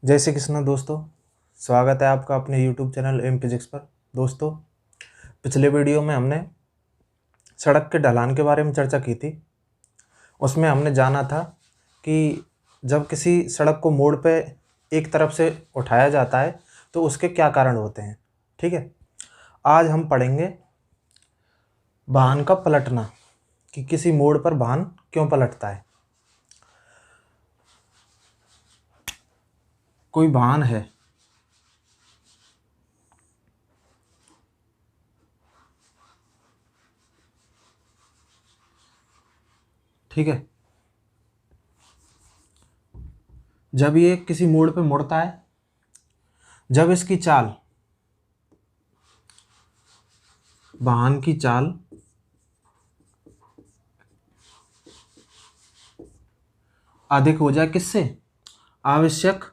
जय श्री कृष्ण दोस्तों। स्वागत है आपका अपने YouTube चैनल एम फिजिक्स पर। दोस्तों, पिछले वीडियो में हमने सड़क के ढलान के बारे में चर्चा की थी। उसमें हमने जाना था कि जब किसी सड़क को मोड़ पे एक तरफ से उठाया जाता है तो उसके क्या कारण होते हैं। ठीक है, आज हम पढ़ेंगे वाहन का पलटना, कि किसी मोड़ पर वाहन क्यों पलटता है। कोई वाहन है, ठीक है, जब ये किसी मोड़ पे मुड़ता है, जब इसकी चाल, वाहन की चाल अधिक हो जाए, किससे? आवश्यक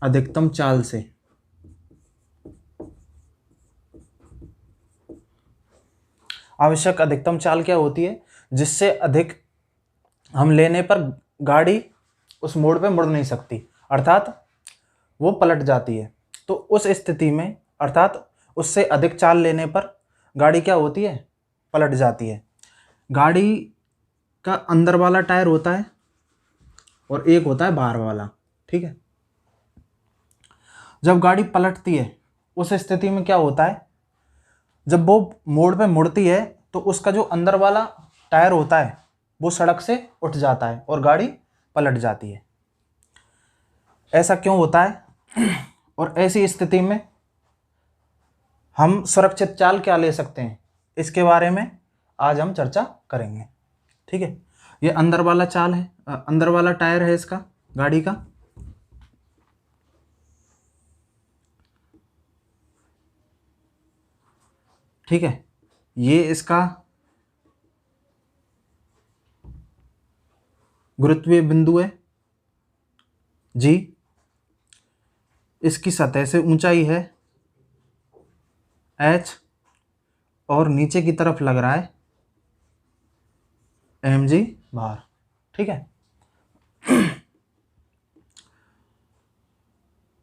अधिकतम चाल से। आवश्यक अधिकतम चाल क्या होती है? जिससे अधिक हम लेने पर गाड़ी उस मोड़ पे मुड़ नहीं सकती, अर्थात वो पलट जाती है। तो उस स्थिति में, अर्थात उससे अधिक चाल लेने पर गाड़ी क्या होती है? पलट जाती है। गाड़ी का अंदर वाला टायर होता है और एक होता है बाहर वाला। ठीक है, जब गाड़ी पलटती है उस स्थिति में क्या होता है? जब वो मोड़ पे मुड़ती है तो उसका जो अंदर वाला टायर होता है वो सड़क से उठ जाता है और गाड़ी पलट जाती है। ऐसा क्यों होता है और ऐसी स्थिति में हम सुरक्षित चाल क्या ले सकते हैं, इसके बारे में आज हम चर्चा करेंगे। ठीक है, ये अंदर वाला चाल है, अंदर वाला टायर है इसका, गाड़ी का। ठीक है, ये इसका गुरुत्वीय बिंदु है जी। इसकी सतह से ऊंचाई है h और नीचे की तरफ लग रहा है mg भार। ठीक है,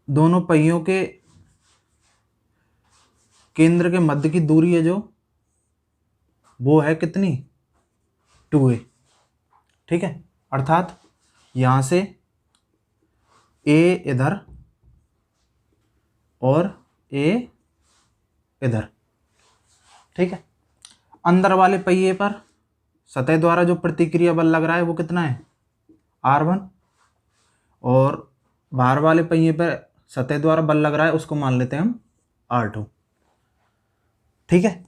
दोनों पहियों के केंद्र के मध्य की दूरी है जो, वो है कितनी? 2a। ठीक है, अर्थात यहां से a इधर और a इधर। ठीक है, अंदर वाले पहिए पर सतह द्वारा जो प्रतिक्रिया बल लग रहा है वो कितना है? R1। और बाहर वाले पहिए पर सतह द्वारा बल लग रहा है, उसको मान लेते हैं हम R2। ठीक है,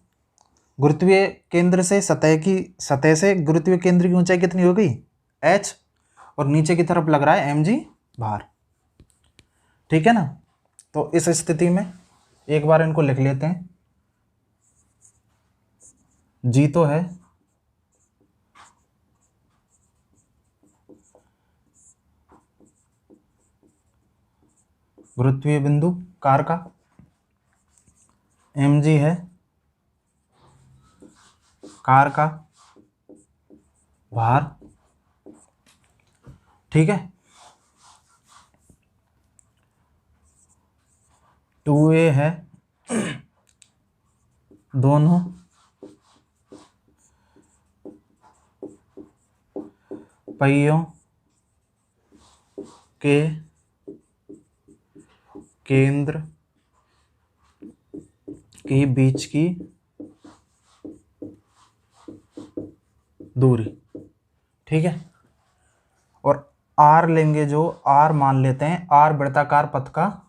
गुरुत्वीय केंद्र से सतह से गुरुत्वीय केंद्र की ऊंचाई कितनी हो गई? h, और नीचे की तरफ लग रहा है mg भार। ठीक है ना, तो इस स्थिति में एक बार इनको लिख लेते हैं। g तो है गुरुत्वीय बिंदु कार का, mg है कार का भार। ठीक है, 2a है दोनों पहियों के केंद्र के बीच की दूरी। ठीक है, और r लेंगे, जो r मान लेते हैं r वृत्ताकार पथ का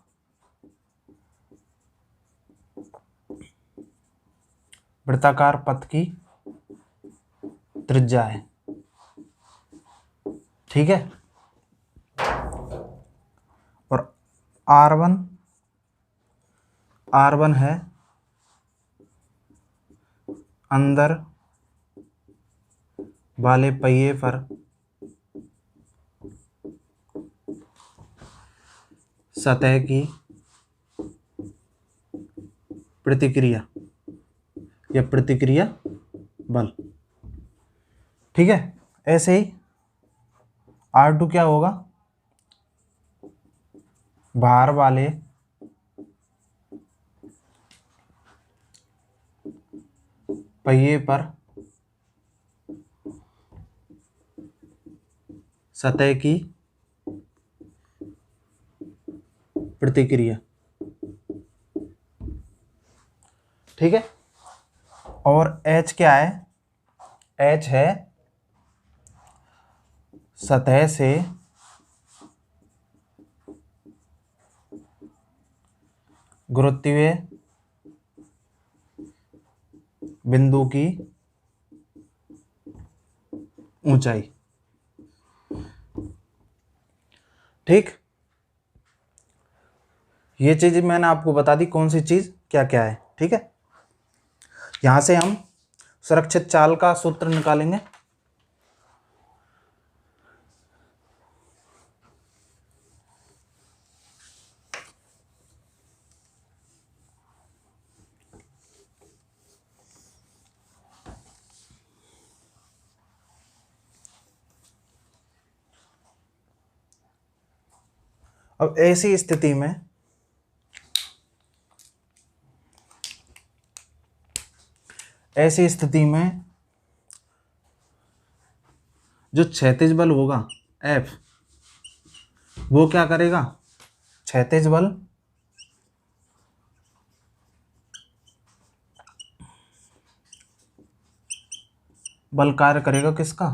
की त्रिज्या है। ठीक है, और R1 है अंदर वाले पहिए पर सतह की प्रतिक्रिया या प्रतिक्रिया बल। ठीक है। ऐसे ही R2 क्या होगा, भार वाले पहिए पर सतह की प्रतिक्रिया। ठीक है। और H क्या है, H है सतह से गुरुत्वीय बिंदु की ऊंचाई। ठीक, ये चीज मैंने आपको बता दी, कौन सी चीज क्या क्या है। ठीक है, यहां से हम सुरक्षित चाल का सूत्र निकालेंगे। अब ऐसी स्थिति में जो क्षैतिज बल होगा F, वो क्या करेगा, क्षैतिज बल कार्य करेगा किसका,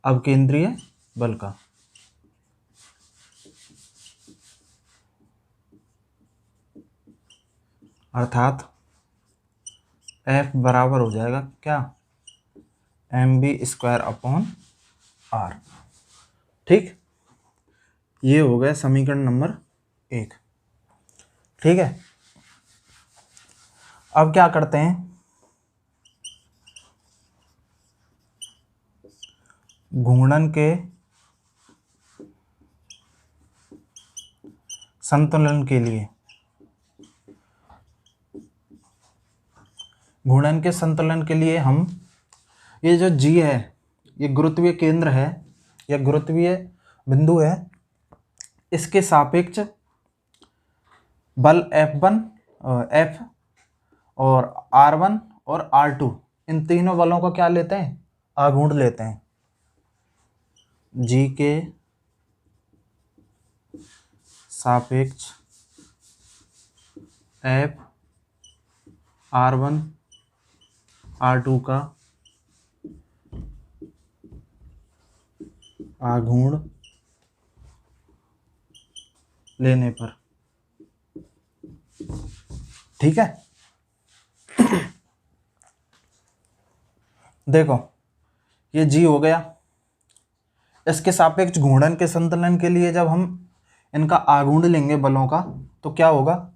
अपकेंद्रीय बल का। अर्थात F बराबर हो जाएगा क्या, mv²/r। ठीक, ये हो गया समीकरण नंबर 1। ठीक है, अब क्या करते हैं, घूर्णन के संतुलन के लिए हम ये जो G है, ये गुरुत्वीय केंद्र है या गुरुत्वीय बिंदु है, इसके सापेक्ष बल F और R1 और R2, इन तीनों बलों का क्या लेते हैं, आघूर्ण लेते हैं। G के सापेक्ष F R1 R2 का आघूर्ण लेने पर। ठीक है, देखो ये G हो गया, इसके सापेक्ष घूर्णन के संतुलन के लिए जब हम इनका आघूर्ण लेंगे बलों का, तो क्या होगा,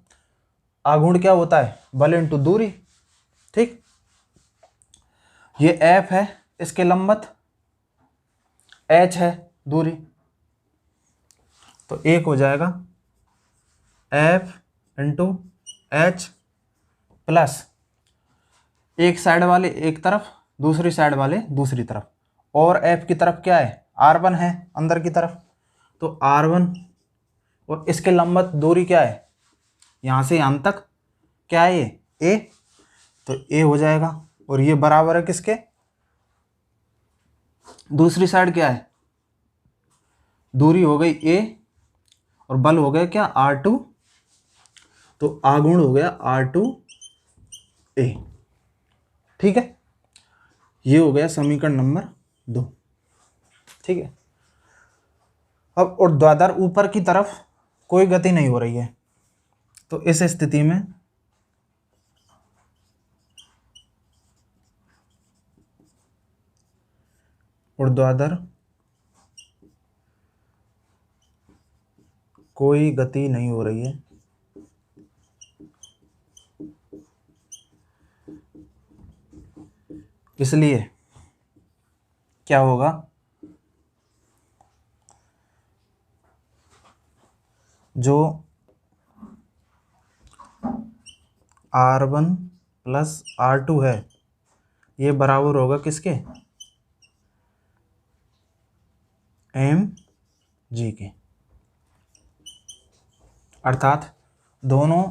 आघूर्ण क्या होता है, बल इंटू दूरी। ठीक, ये F है, इसके लंबवत H है दूरी, तो एक हो जाएगा F इंटू H प्लस एक साइड वाले एक तरफ, दूसरी साइड वाले दूसरी तरफ, और F की तरफ क्या है, R1 है अंदर की तरफ, तो R1 और इसके लंबवत दूरी क्या है, यहाँ से यहाँ तक क्या है, ये A, तो A हो जाएगा। और ये बराबर है किसके, दूसरी साइड क्या है, दूरी हो गई A और बल हो गया क्या, R2, तो आघूर्ण हो गया R2A। ठीक है, ये हो गया समीकरण नंबर 2। ठीक है, अब ऊर्ध्वाधर ऊपर की तरफ कोई गति नहीं हो रही है, तो इस स्थिति में ऊर्ध्वाधर कोई गति नहीं हो रही है, इसलिए क्या होगा, जो R1 प्लस R2 है, ये बराबर होगा किसके, एम जी के, अर्थात दोनों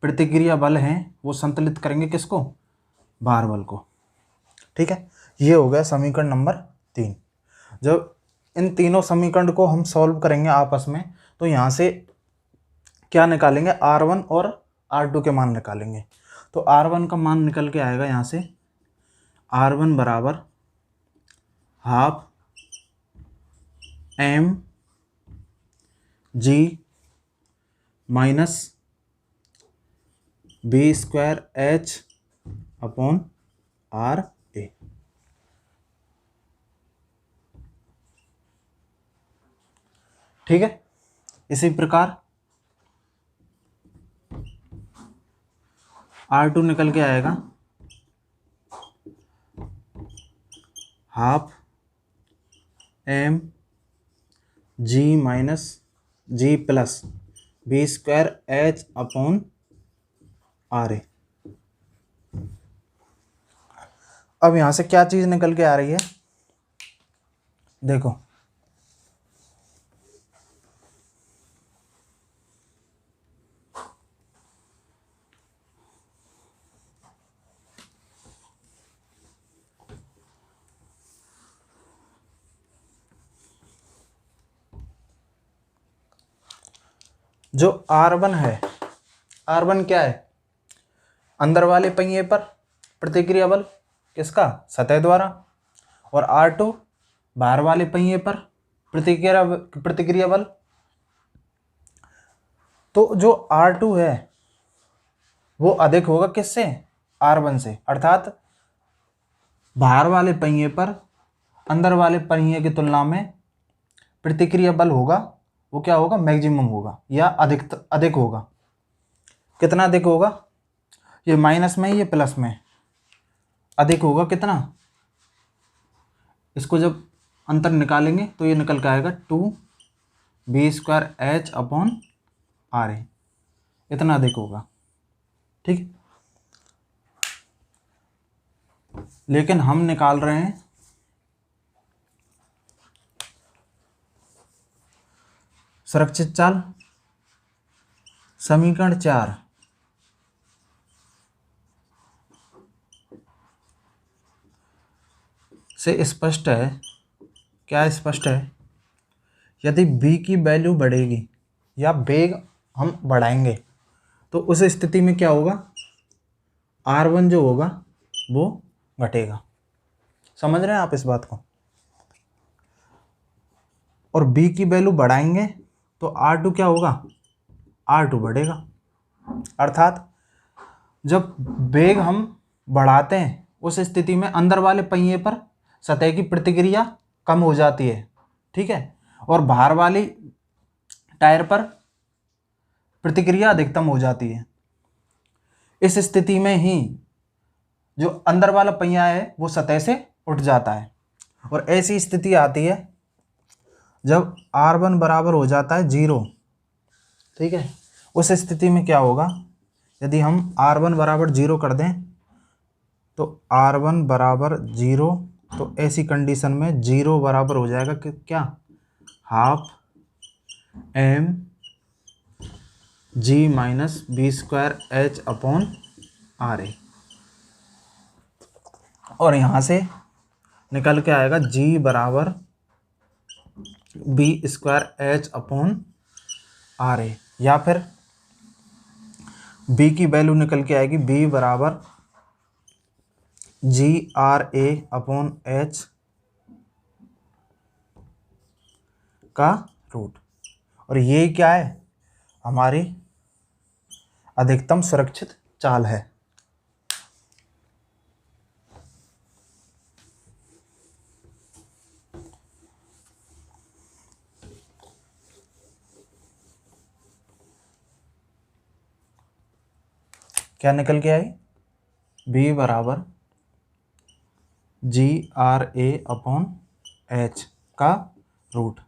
प्रतिक्रिया बल हैं वो संतुलित करेंगे किसको, भार बल को। ठीक है, ये हो गया समीकरण नंबर 3। जब इन तीनों समीकरण को हम सॉल्व करेंगे आपस में, तो यहाँ से क्या निकालेंगे, R1 और R2 के मान निकालेंगे। तो R1 का मान निकल के आएगा यहाँ से, R1 बराबर half M G minus B square H upon R A. ठीक है, इसी प्रकार R2 निकल के आएगा half M G minus g plus b square H upon R A. अब यहां से क्या चीज निकल के आ रही है, देखो जो R1 है, R1 क्या है, अंदर वाले पहिए पर प्रतिक्रिया बल किसका, सतह द्वारा, और R2 बाहर वाले पहिए पर प्रतिक्रिया बल। तो जो R2 है वो अधिक होगा किससे, R1 से, अर्थात बाहर वाले पहिए पर अंदर वाले पहिए की तुलना में प्रतिक्रिया बल होगा वो क्या होगा, मैक्सिमम होगा या अधिक होगा। कितना अधिक होगा, ये माइनस में ये प्लस में अधिक होगा कितना, इसको जब अंतर निकालेंगे तो ये निकल के आएगा 2 b square H upon R A, इतना अधिक होगा। ठीक, लेकिन हम निकाल रहे हैं सुरक्षित चाल, समीकरण 4 से स्पष्ट है। क्या स्पष्ट है, यदि b की वैल्यू बढ़ेगी या वेग हम बढ़ाएंगे तो उस स्थिति में क्या होगा, R1 जो होगा वो घटेगा। समझ रहे हैं आप इस बात को, और b की वैल्यू बढ़ाएंगे तो R2 क्या होगा, R2 बढ़ेगा। अर्थात जब वेग हम बढ़ाते हैं उस स्थिति में अंदर वाले पहिए पर सतह की प्रतिक्रिया कम हो जाती है, ठीक है, और बाहर वाली टायर पर प्रतिक्रिया अधिकतम हो जाती है। इस स्थिति में ही जो अंदर वाला पहिया है वो सतह से उठ जाता है, और ऐसी स्थिति आती है जब R1 बराबर हो जाता है 0। ठीक है, उस स्थिति में क्या होगा, यदि हम R1 बराबर 0 कर दें तो R1 बराबर 0, तो ऐसी कंडीशन में 0 बराबर हो जाएगा कि क्या, half M G minus B square H upon R A, और यहाँ से निकल के आएगा g बराबर B square H upon R A, या फिर b की वैल्यू निकल के आएगी b बराबर जी आर ए अपॉन एच का रूट। और ये क्या है, हमारी अधिकतम सुरक्षित चाल है। क्या निकल के आई, b बराबर जी आर ए अपॉन एच का रूट।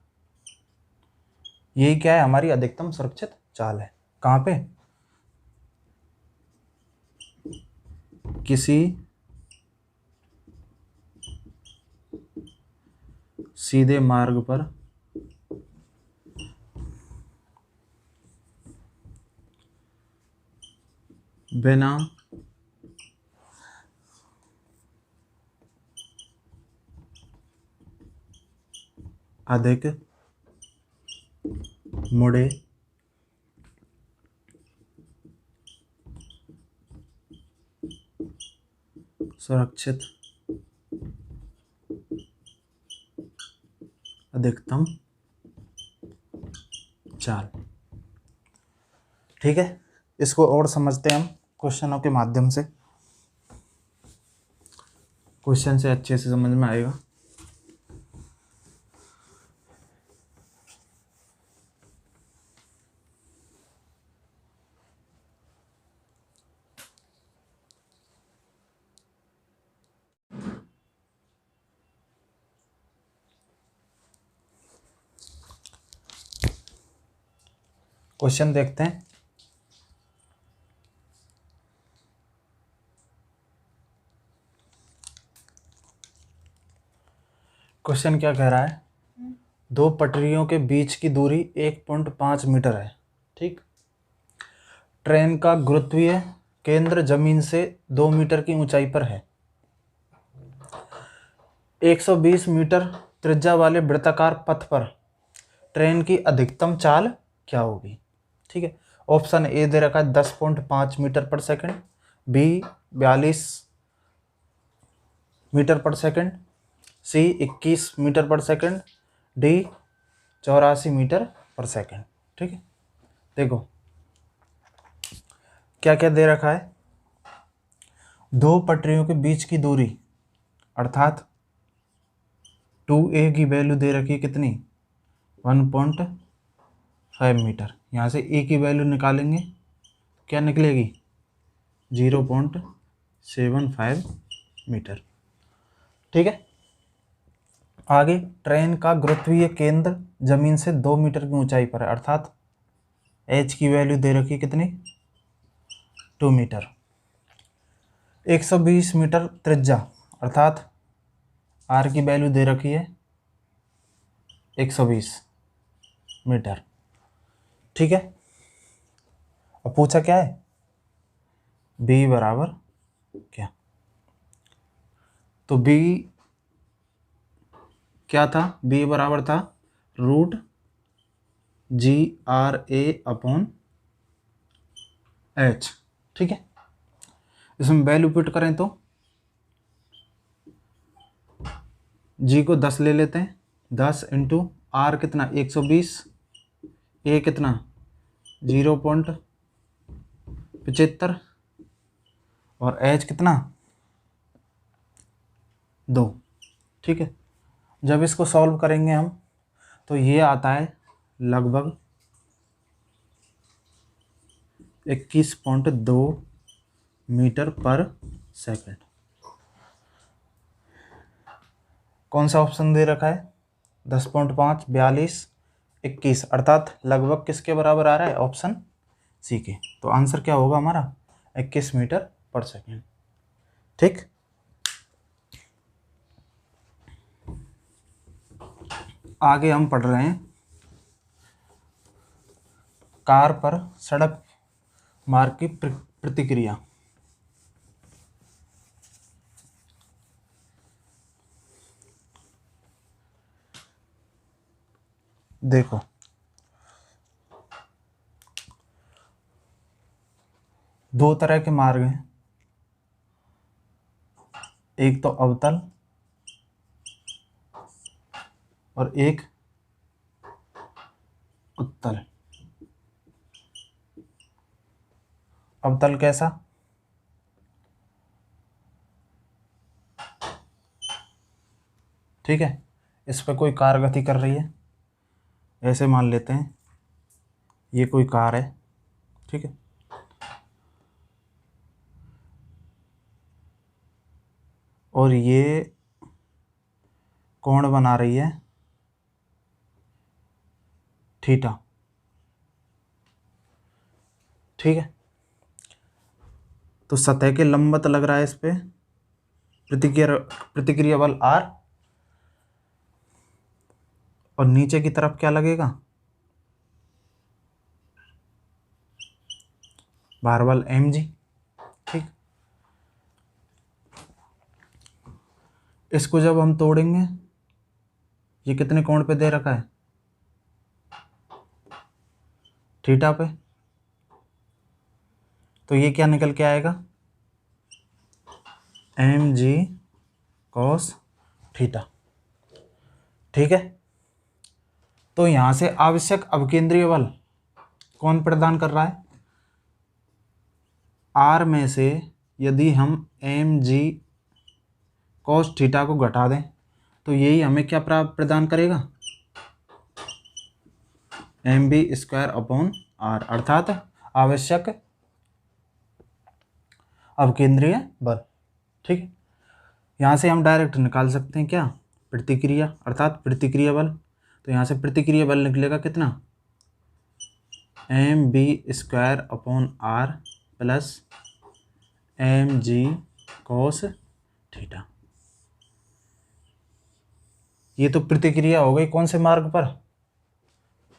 यही क्या है, हमारी अधिकतम सुरक्षित चाल है। कहाँ पे, किसी सीधे मार्ग पर बिना अधिक मुड़े सुरक्षित अधिकतम चाल। ठीक है, इसको और समझते हैं हम क्वेश्चनों के माध्यम से, क्वेश्चन से अच्छे से समझ में आएगा। क्वेश्चन देखते हैं। क्वेश्चन क्या कह रहा है, दो पटरियों के बीच की दूरी 1.5 मीटर है। ठीक, ट्रेन का गुरुत्वीय केंद्र जमीन से 2 मीटर की ऊंचाई पर है। 120 मीटर त्रिज्या वाले वृत्ताकार पथ पर ट्रेन की अधिकतम चाल क्या होगी। ठीक है, ऑप्शन ए दे रखा है 10.5 मीटर पर सेकंड, बी 42 मीटर पर सेकंड, सी 21 मीटर पर सेकंड, डी 84 मीटर पर सेकंड। ठीक है, देखो क्या क्या दे रखा है, दो पटरियों के बीच की दूरी अर्थात 2a की वैल्यू दे रखी है कितनी, 1.5 मीटर। यहाँ से a की वैल्यू निकालेंगे क्या निकलेगी, 0.75 मीटर। ठीक है, आगे ट्रेन का गुरुत्वीय केंद्र जमीन से 2 मीटर की ऊंचाई पर है, अर्थात h की वैल्यू दे रखी है कितनी, 2 मीटर। 120 मीटर त्रिज्या अर्थात r की वैल्यू दे रखी है 120 मीटर। ठीक है, अब पूछा क्या है, b बराबर क्या, तो b क्या था, b बराबर था √GRA/H। ठीक है, इसमें वैल्यू पुट करें तो g को 10 ले लेते हैं, 10 इंटू r कितना 120, a कितना 0.75 और h कितना 2। ठीक है, जब इसको सॉल्व करेंगे हम तो ये आता है लगभग 21.2 मीटर पर सेकंड। कौन सा ऑप्शन दे रखा है, 10.5, 42, 21, अर्थात लगभग किसके बराबर आ रहा है, ऑप्शन सी के। तो आंसर क्या होगा हमारा 21 मीटर पर सेकंड। ठीक, आगे हम पढ़ रहे हैं कार पर सड़क मार्ग की प्रतिक्रिया। देखो दो तरह के मार्ग हैं, एक तो अवतल और एक उत्तल। अवतल कैसा, ठीक है, इस पर कोई कार गति कर रही है, ऐसे मान लेते हैं ये कोई कार है। ठीक है, और ये कोण बना रही है थीटा। ठीक है, तो सतह के लंबवत लग रहा है इस पे प्रतिक्रिया बल R, और नीचे की तरफ क्या लगेगा, भार बल mg। ठीक, इसको जब हम तोड़ेंगे, ये कितने कोण पे दे रखा है, थीटा पे, तो ये क्या निकल के आएगा, mg cos थीटा। ठीक है, तो यहां से आवश्यक अवकेंद्रीय बल कौन प्रदान कर रहा है, R में से यदि हम mg cos थीटा को घटा दें तो यही हमें क्या प्रदान करेगा, mv²/r, अर्थात आवश्यक अवकेंद्रीय बल। ठीक है, यहाँ से हम डायरेक्ट निकाल सकते हैं क्या, प्रतिक्रिया अर्थात प्रतिक्रिया बल। तो यहाँ से प्रतिक्रिया बल निकलेगा कितना, mv²/r plus mg cos theta. ये तो प्रतिक्रिया हो गई कौन से मार्ग पर,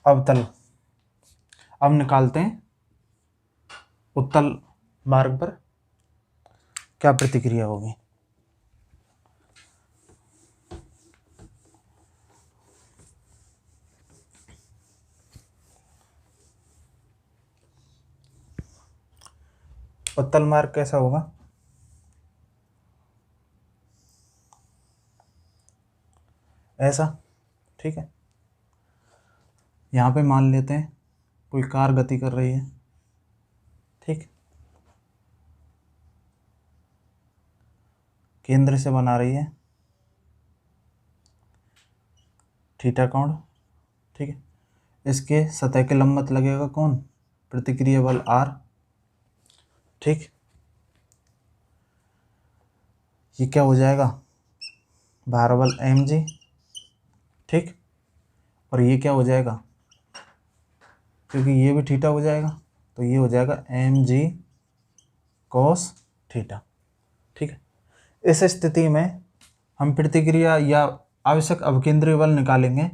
अवतल। अब निकालते हैं उत्तल मार्ग पर क्या प्रतिक्रिया होगी। उत्तल मार्ग कैसा होगा, ऐसा। ठीक है, यहाँ पे मान लेते हैं कोई कार गति कर रही है। ठीक, केंद्र से बना रही है थीटा कोण। ठीक है, इसके सतह के लंबवत लगेगा कौन, प्रतिक्रिया बल R। ठीक, ये क्या हो जाएगा, भार बल mg। ठीक, और ये क्या हो जाएगा, क्योंकि ये भी थीटा हो जाएगा तो ये हो जाएगा mg cos थीटा। ठीक है, इस स्थिति में हम प्रतिक्रिया या आवश्यक अवकेंद्रीय बल निकालेंगे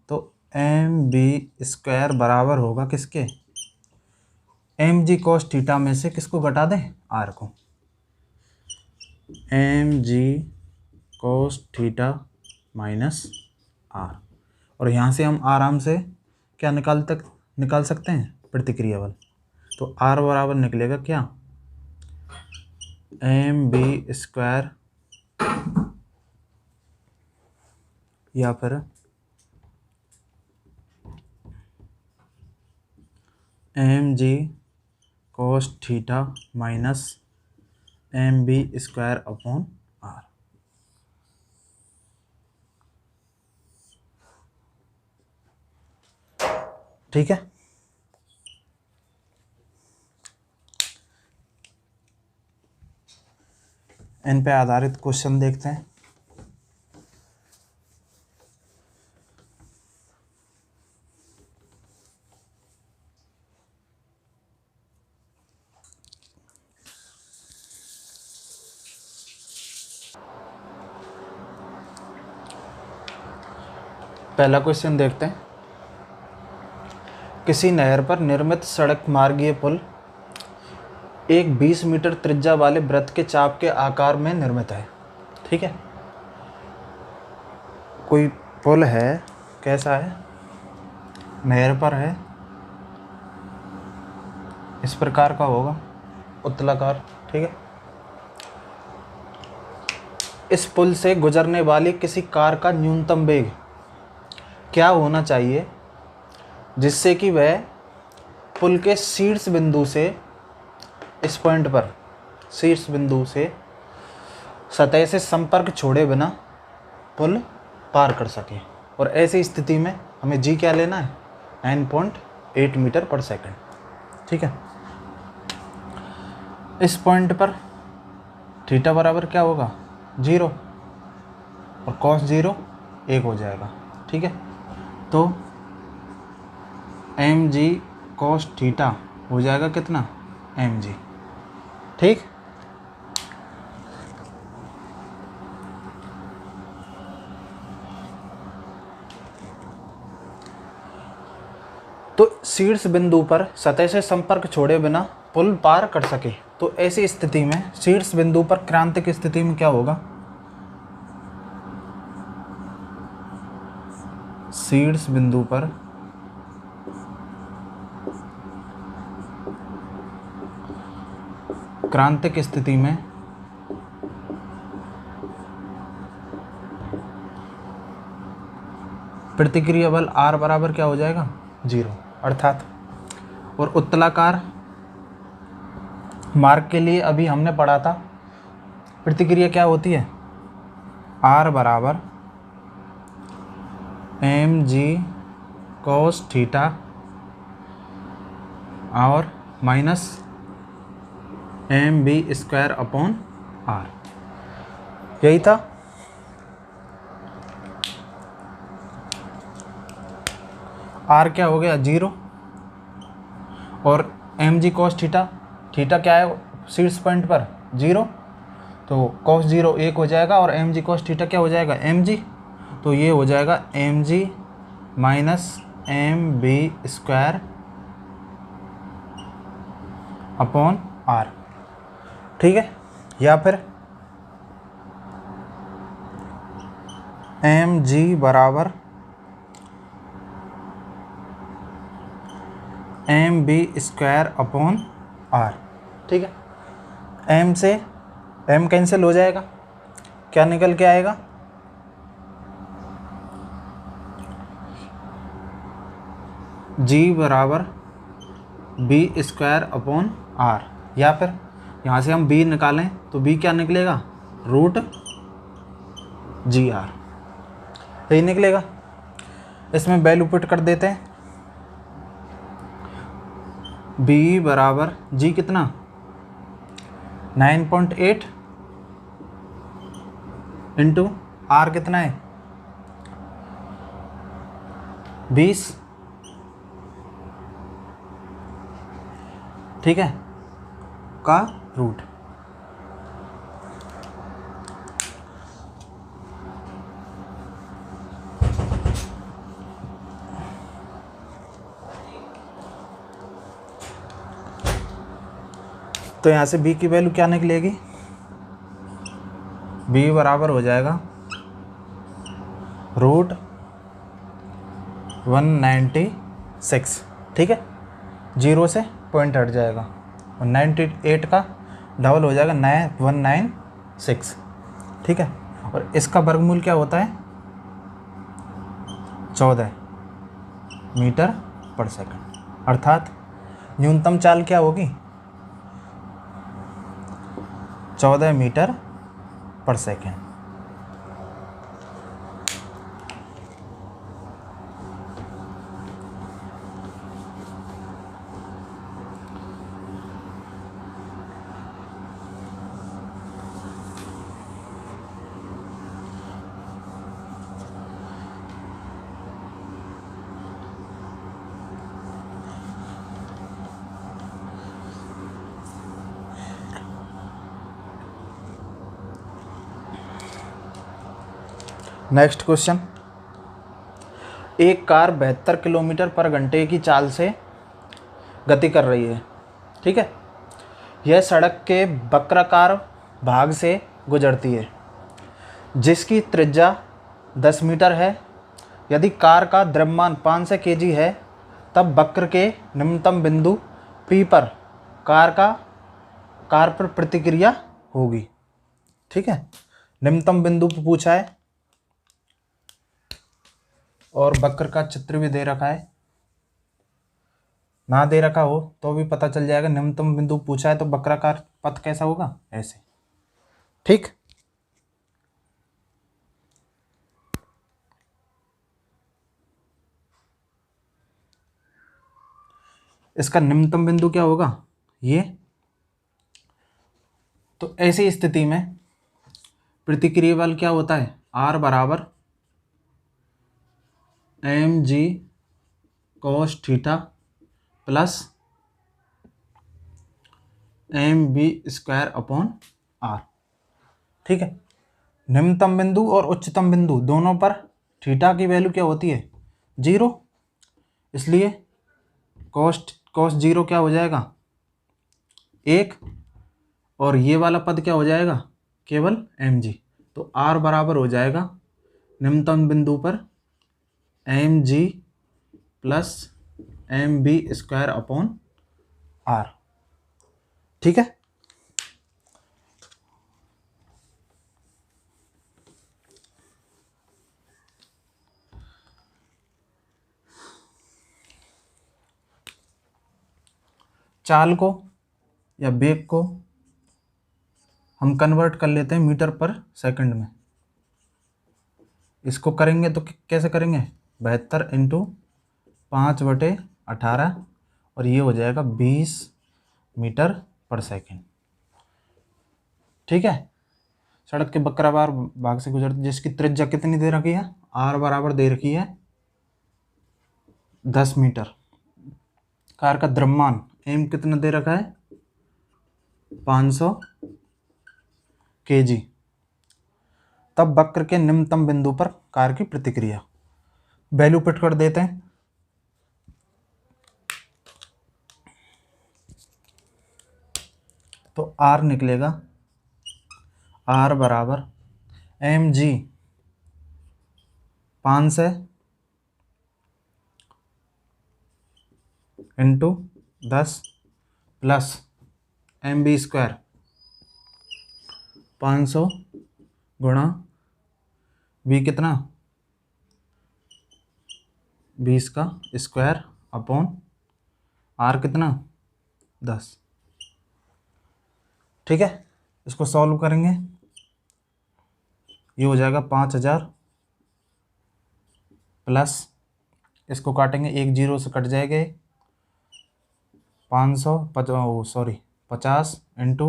तो mv² बराबर होगा किसके, mg cos थीटा में से किसको घटा दें, r को, mg cos theta minus r। और यहाँ से हम आराम से क्या निकाल सकते हैं, प्रतिक्रिया बल। तो r बराबर निकलेगा क्या, mv² या फिर mg cos theta minus mv²/r। ठीक है, इन पे आधारित क्वेश्चन देखते हैं। पहला क्वेश्चन देखते हैं, किसी नहर पर निर्मित सड़क मार्गीय पुल एक 20 मीटर त्रिज्या वाले वृत्त के चाप के आकार में निर्मित है। ठीक है, कोई पुल है, कैसा है, नहर पर है, इस प्रकार का होगा, उत्तलाकार। ठीक है, इस पुल से गुजरने वाली किसी कार का न्यूनतम वेग क्या होना चाहिए जिससे कि वह पुल के शीर्ष बिंदु से, इस पॉइंट पर शीर्ष बिंदु से सतह से संपर्क छोड़े बिना पुल पार कर सके। और ऐसी स्थिति में हमें जी क्या लेना है, 9.8 मीटर पर सेकंड। ठीक है, इस पॉइंट पर थीटा बराबर क्या होगा, 0, और cos 0 1 हो जाएगा। ठीक है, तो mg cos थीटा हो जाएगा कितना, mg। ठीक, तो शीर्ष बिंदु पर सतह से संपर्क छोड़े बिना पुल पार कर सके। तो ऐसी स्थिति में शीर्ष बिंदु पर क्रांतिक स्थिति में क्या होगा? शीर्ष बिंदु पर क्रांतिक स्थिति में प्रतिक्रिया बल R बराबर क्या हो जाएगा? 0। अर्थात, और उत्तलाकार मार्ग के लिए अभी हमने पढ़ा था प्रतिक्रिया क्या होती है? R बराबर mg cos थीटा और minus mv square upon R। यही था। R क्या हो गया? 0। और mg cos थीटा, थीटा क्या है शीर्ष पॉइंट पर? 0। तो cos 0 1 हो जाएगा और mg cos थीटा क्या हो जाएगा? mg। तो ये हो जाएगा mg minus mv square upon R। ठीक है। या फिर mg बराबर mv स्क्वायर अपॉन R। ठीक है। m से m कैंसिल हो जाएगा, क्या निकल के आएगा? g बराबर b स्क्वायर अपॉन R। या फिर यहाँ से हम b निकालें तो b क्या निकलेगा? Root GR। यही निकलेगा। इसमें वैल्यू पुट कर देते हैं। b बराबर g कितना? 9.8 इंटू R कितना है? 20। ठीक है, का रूट। तो यहाँ से b की वैल्यू क्या निकलेगी? b बराबर हो जाएगा रूट 196। ठीक है, 0 से पॉइंट हट जाएगा और 98 का डबल हो जाएगा 196। ठीक है, और इसका वर्गमूल क्या होता है? 14 मीटर पर सेकंड। अर्थात न्यूनतम चाल क्या होगी? 14 मीटर पर सेकंड। Next question. एक कार 72 किलोमीटर पर घंटे की चाल से गति कर रही है। ठीक है, यह सड़क के वक्राकार भाग से गुजरती है जिसकी त्रिज्या 10 मीटर है। यदि कार का द्रव्यमान 500 kg है तब वक्र के निम्नतम बिंदु P पर कार पर प्रतिक्रिया होगी। ठीक है, निम्नतम बिंदु पूछा है और वक्र का चित्र भी दे रखा है। ना दे रखा हो तो भी पता चल जाएगा। निम्नतम बिंदु पूछा है तो वक्राकार पथ कैसा होगा? ऐसे। ठीक, इसका निम्नतम बिंदु क्या होगा? ये। तो ऐसी स्थिति में प्रतिक्रिया बल क्या होता है? R बराबर mg cos theta plus mv square upon R। ठीक है, निम्नतम बिंदु और उच्चतम बिंदु दोनों पर थीटा की वैल्यू क्या होती है? 0। इसलिए कॉस जीरो क्या हो जाएगा 1, और ये वाला पद क्या हो जाएगा केवल mg। तो r बराबर हो जाएगा निम्नतम बिंदु पर mg plus mb square upon r। ठीक है। चाल को या वेग को हम कन्वर्ट कर लेते हैं मीटर पर सेकंड में। इसको करेंगे तो कैसे करेंगे 72 इंटू 5/18 और ये हो जाएगा 20 मीटर पर सेकंड। ठीक है। सड़क के बकरावार भाग से गुजरती जिसकी त्रिज्या कितनी दे रखी है r बराबर दे रखी है 10 मीटर। कार का द्रव्यमान m कितना दे रखा है 500 kg। तब वक्र के निम्नतम बिंदु पर कार की प्रतिक्रिया वैल्यू पुट कर देते हैं। तो r निकलेगा r बराबर mg 500 into 10 plus mb square 500 गुणा v कितना 20 का स्क्वायर अपॉन r कितना 10। ठीक है। इसको सॉल्व करेंगे ये हो जाएगा 5000 प्लस इसको काटेंगे 1 0 से कट जाएगा 50 इंटू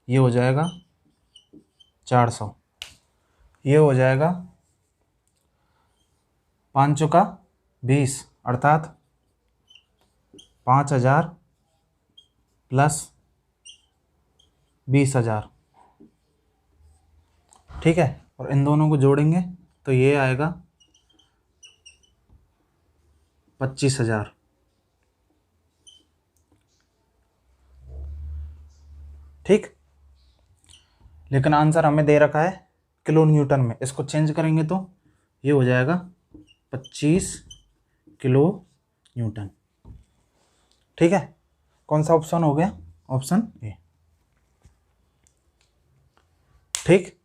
ये हो जाएगा 400। ये हो जाएगा 5 चौका 20 अर्थात 5000 प्लस 20,000। ठीक है। और इन दोनों को जोड़ेंगे तो ये आएगा 25,000। ठीक। लेकिन आंसर हमें दे रखा है किलो न्यूटन में। इसको चेंज करेंगे तो ये हो जाएगा 25 किलो न्यूटन। ठीक है। कौन सा ऑप्शन हो गया ऑप्शन ए। ठीक।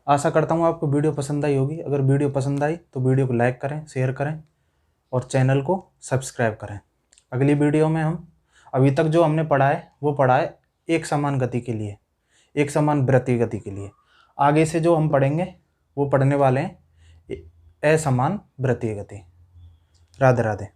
आशा करता हूँ आपको वीडियो पसंद आई होगी। अगर वीडियो पसंद आई तो वीडियो को लाइक करें, शेयर करें और चैनल को सब्सक्राइब करें। अगली वीडियो में हम अभी तक जो हमने पढ़ा है वो पढ़ा है एक समान गति के लिए, एक समान वृत्तीय गति के लिए। आगे से जो हम पढ़ेंगे वो पढ़ने वाले हैं असमान वृत्तीय गति। राधे राधे।